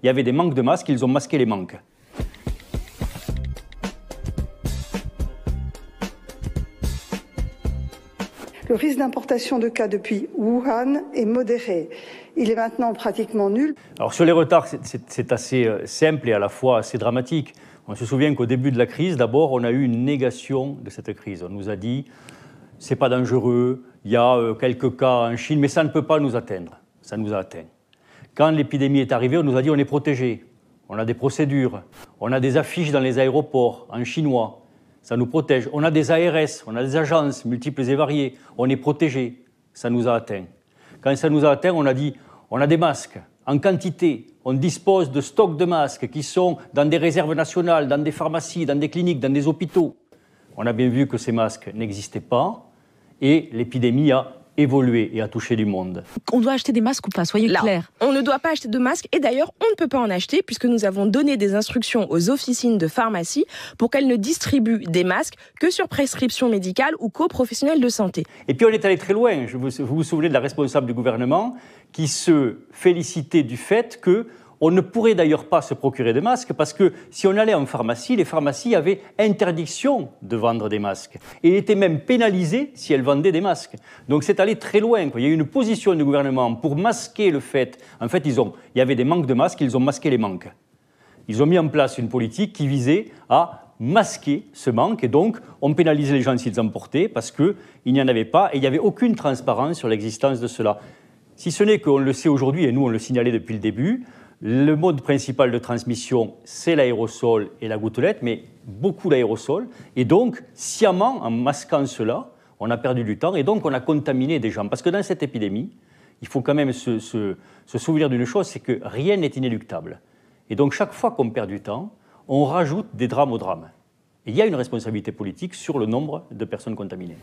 il y avait des manques de masques, ils ont masqué les manques. Le risque d'importation de cas depuis Wuhan est modéré. Il est maintenant pratiquement nul. Alors sur les retards, c'est assez simple et à la fois assez dramatique. On se souvient qu'au début de la crise, d'abord, on a eu une négation de cette crise. On nous a dit « c'est pas dangereux, il y a quelques cas en Chine, mais ça ne peut pas nous atteindre ». Ça nous a atteint. Quand l'épidémie est arrivée, on nous a dit « on est protégé, on a des procédures, on a des affiches dans les aéroports en chinois ». Ça nous protège. On a des ARS, on a des agences multiples et variées. On est protégé. Ça nous a atteint. Quand ça nous a atteint, on a dit on a des masques en quantité. On dispose de stocks de masques qui sont dans des réserves nationales, dans des pharmacies, dans des cliniques, dans des hôpitaux. On a bien vu que ces masques n'existaient pas et l'épidémie a évolué et a touché du monde. On doit acheter des masques ou pas? Soyez clairs. On ne doit pas acheter de masques et d'ailleurs, on ne peut pas en acheter puisque nous avons donné des instructions aux officines de pharmacie pour qu'elles ne distribuent des masques que sur prescription médicale ou qu'aux professionnels de santé. Et puis on est allé très loin. Vous vous souvenez de la responsable du gouvernement qui se félicitait du fait que on ne pourrait d'ailleurs pas se procurer de masques parce que si on allait en pharmacie, les pharmacies avaient interdiction de vendre des masques. Et étaient même pénalisées si elles vendaient des masques. Donc c'est allé très loin, quoi. Il y a eu une position du gouvernement pour masquer le fait. En fait, il y avait des manques de masques, ils ont masqué les manques. Ils ont mis en place une politique qui visait à masquer ce manque. Et donc, on pénalisait les gens s'ils en portaient parce qu'il n'y en avait pas et il n'y avait aucune transparence sur l'existence de cela. Si ce n'est qu'on le sait aujourd'hui, et nous on le signalait depuis le début, le mode principal de transmission, c'est l'aérosol et la gouttelette, mais beaucoup l'aérosol. Et donc, sciemment, en masquant cela, on a perdu du temps et donc on a contaminé des gens. Parce que dans cette épidémie, il faut quand même se souvenir d'une chose, c'est que rien n'est inéluctable. Et donc, chaque fois qu'on perd du temps, on rajoute des drames au drame. Et il y a une responsabilité politique sur le nombre de personnes contaminées.